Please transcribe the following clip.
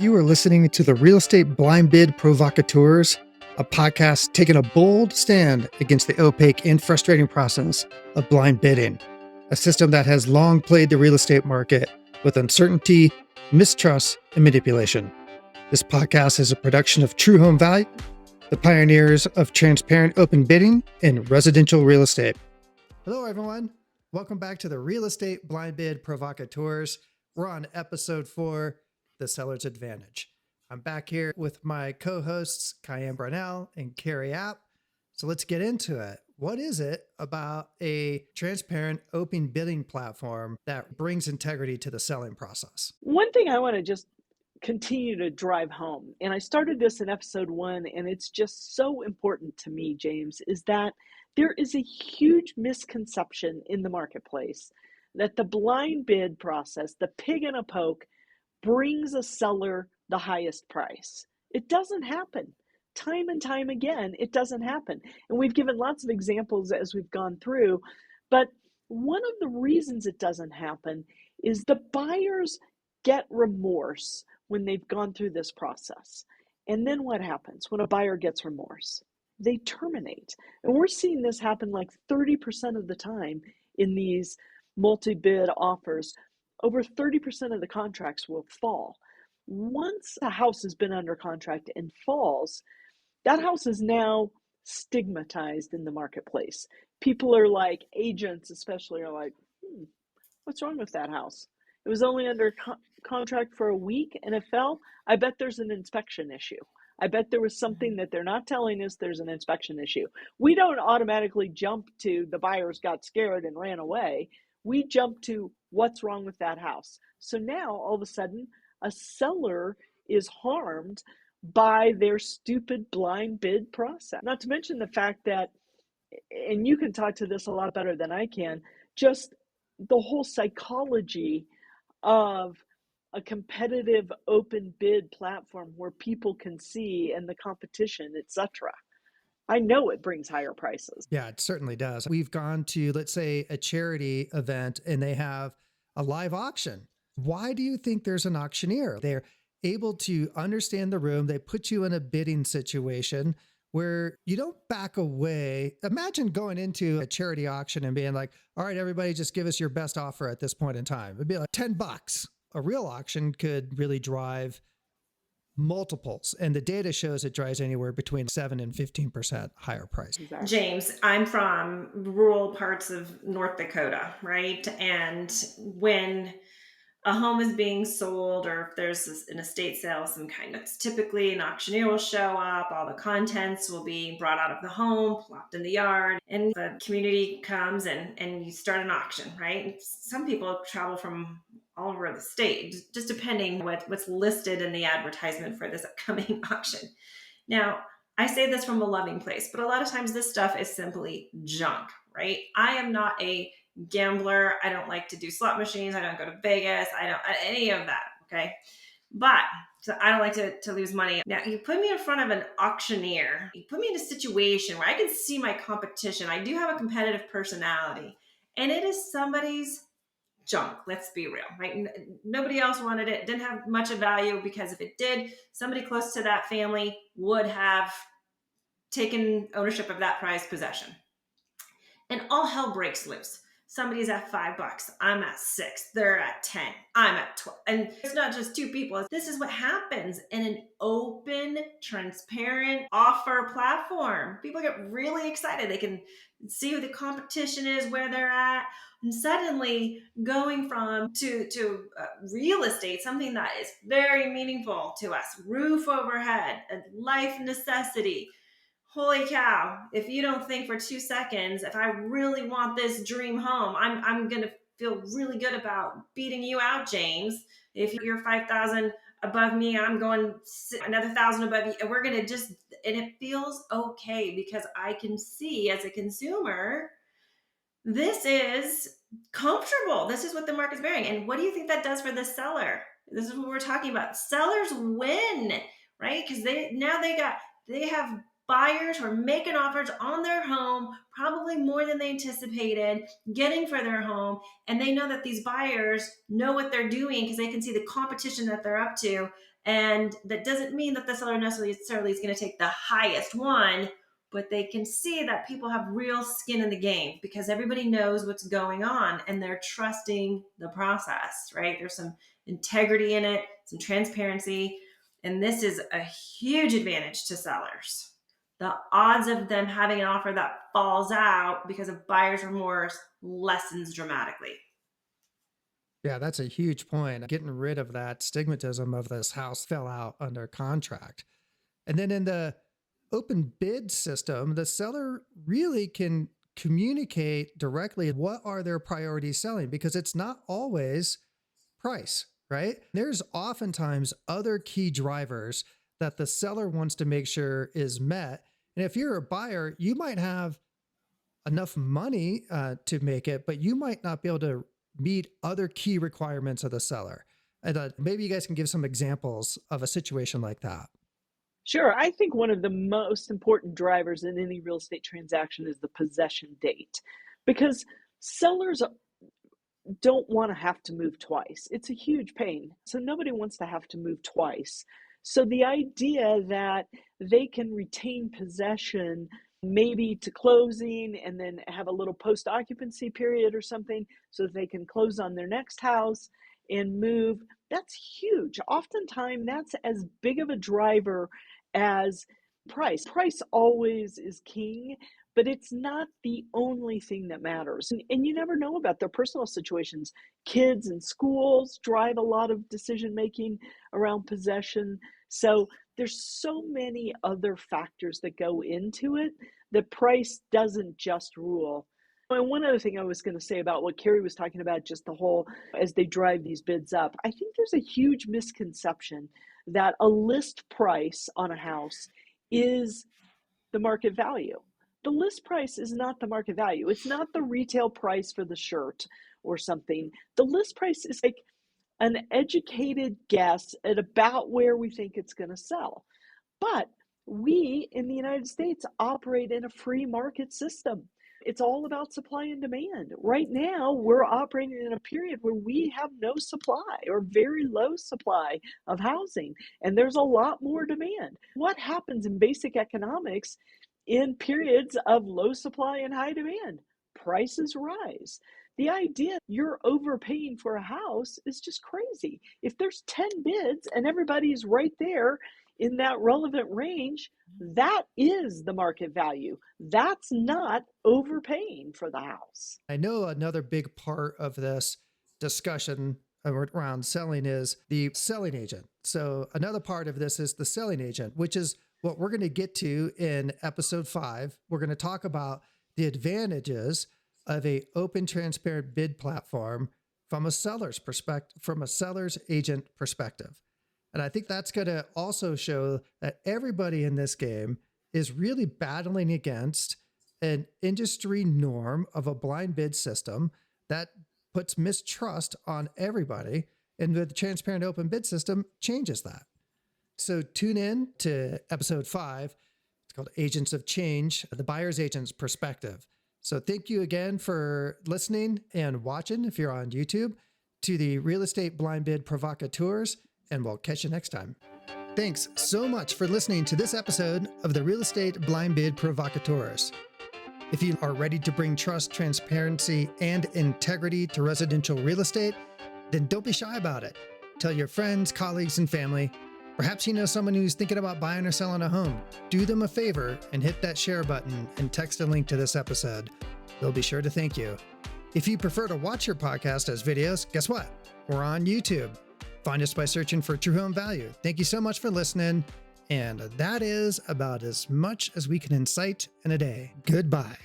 You are listening to the Real Estate Blind Bid Provocateurs, a podcast taking a bold stand against the opaque and frustrating process of blind bidding, a system that has long plagued the real estate market with uncertainty, mistrust, and manipulation. This podcast is a production of TruHome Value, the pioneers of transparent open bidding in residential real estate. Hello, everyone. Welcome back to the Real Estate Blind Bid Provocateurs. We're on episode 4, The Seller's Advantage. I'm back here with my co-hosts, KieAnn Brownell and Kari Abt. So let's get into it. What is it about a transparent open bidding platform that brings integrity to the selling process? One thing I want to just continue to drive home, and I started this in episode 1, and it's just so important to me, James, is that there is a huge misconception in the marketplace that the blind bid process, the pig in a poke, brings a seller the highest price. It doesn't happen. Time and time again, it doesn't happen. And we've given lots of examples as we've gone through, but one of the reasons it doesn't happen is the buyers get remorse when they've gone through this process. And then what happens when a buyer gets remorse? They terminate. And we're seeing this happen like 30% of the time in these multi-bid offers. Over 30% of the contracts will fall. Once a house has been under contract and falls, that house is now stigmatized in the marketplace. People are like, agents especially are like, what's wrong with that house? It was only under contract for a week and it fell. I bet there's an inspection issue. I bet there was something that they're not telling us there's an inspection issue. We don't automatically jump to the buyers got scared and ran away. We jump to what's wrong with that house. So now all of a sudden a seller is harmed by their stupid blind bid process. Not to mention the fact that, and you can talk to this a lot better than I can, just the whole psychology of a competitive open bid platform where people can see and the competition, etc. I know it brings higher prices. Yeah, it certainly does. We've gone to, let's say, a charity event and they have a live auction. Why do you think there's an auctioneer? They're able to understand the room. They put you in a bidding situation where you don't back away. Imagine going into a charity auction and being like, all right, everybody, just give us your best offer at this point in time. It'd be like $10. A real auction could really drive multiples, and the data shows it drives anywhere between 7 and 15% higher price. Exactly. James, I'm from rural parts of North Dakota, right? And when a home is being sold, or if there's an estate sale of some kind, it's typically an auctioneer will show up, all the contents will be brought out of the home, plopped in the yard, and the community comes and you start an auction, right? Some people travel from all over the state, just depending what's listed in the advertisement for this upcoming auction. Now, I say this from a loving place, but a lot of times this stuff is simply junk, right? I am not a gambler. I don't like to do slot machines. I don't go to Vegas. I don't any of that. Okay. But so I don't like to lose money. Now you put me in front of an auctioneer, you put me in a situation where I can see my competition. I do have a competitive personality and it is somebody's junk. Let's be real, right? Nobody else wanted it. Didn't have much of value because if it did, somebody close to that family would have taken ownership of that prized possession. And all hell breaks loose. Somebody's at $5. I'm at 6. They're at 10. I'm at 12. And it's not just two people. This is what happens in an open, transparent offer platform. People get really excited. They can see who the competition is, where they're at. And suddenly going from to real estate, something that is very meaningful to us, roof overhead, a life necessity. Holy cow, if you don't think for 2 seconds, if I really want this dream home, I'm going to feel really good about beating you out, James. If you're 5,000 above me, I'm going another 1,000 above you. And we're going to just, and it feels okay because I can see as a consumer, this is comfortable. This is what the market's bearing. And what do you think that does for the seller? This is what we're talking about. Sellers win, right? Because they have buyers who are making offers on their home, probably more than they anticipated, getting for their home. And they know that these buyers know what they're doing because they can see the competition that they're up to. And that doesn't mean that the seller necessarily is going to take the highest one, but they can see that people have real skin in the game because everybody knows what's going on and they're trusting the process, right? There's some integrity in it, some transparency, and this is a huge advantage to sellers. The odds of them having an offer that falls out because of buyer's remorse lessens dramatically. Yeah, that's a huge point. Getting rid of that stigmatism of this house fell out under contract. And then in the open bid system, the seller really can communicate directly what are their priorities selling, because it's not always price, right? There's oftentimes other key drivers that the seller wants to make sure is met. And if you're a buyer, you might have enough money to make it, but you might not be able to meet other key requirements of the seller. And maybe you guys can give some examples of a situation like that. Sure. I think one of the most important drivers in any real estate transaction is the possession date, because sellers don't want to have to move twice. It's a huge pain. So nobody wants to have to move twice. So the idea that they can retain possession maybe to closing and then have a little post occupancy period or something so that they can close on their next house and move, that's huge. Oftentimes that's as big of a driver as price. Price always is king, but it's not the only thing that matters. And you never know about their personal situations. Kids and schools drive a lot of decision making around possession. So there's so many other factors that go into it that price doesn't just rule. And one other thing I was going to say about what Kari was talking about, just the whole, as they drive these bids up, I think there's a huge misconception that a list price on a house is the market value. The list price is not the market value. It's not the retail price for the shirt or something. The list price is like an educated guess at about where we think it's going to sell. But we in the United States operate in a free market system. It's all about supply and demand. Right now, we're operating in a period where we have no supply or very low supply of housing, and there's a lot more demand. What happens in basic economics in periods of low supply and high demand? Prices rise. The idea you're overpaying for a house is just crazy. If there's 10 bids and everybody's right there in that relevant range, that is the market value. That's not overpaying for the house. I know another big part of this discussion around selling is the selling agent. So another part of this is the selling agent, which is what we're going to get to in episode 5. We're going to talk about the advantages of a open, transparent bid platform from a seller's perspective, from a seller's agent perspective. And I think that's going to also show that everybody in this game is really battling against an industry norm of a blind bid system that puts mistrust on everybody. And the transparent open bid system changes that. So tune in to episode 5. It's called Agents of Change, the buyer's agent's perspective. So thank you again for listening and watching, if you're on YouTube, to the Real Estate Blind Bid Provocateurs, and we'll catch you next time. Thanks so much for listening to this episode of the Real Estate Blind Bid Provocateurs. If you are ready to bring trust, transparency, and integrity to residential real estate, then don't be shy about it. Tell your friends, colleagues, and family. Perhaps you know someone who's thinking about buying or selling a home. Do them a favor and hit that share button and text a link to this episode. They'll be sure to thank you. If you prefer to watch your podcast as videos, guess what? We're on YouTube. Find us by searching for TruHome Value. Thank you so much for listening. And that is about as much as we can incite in a day. Goodbye.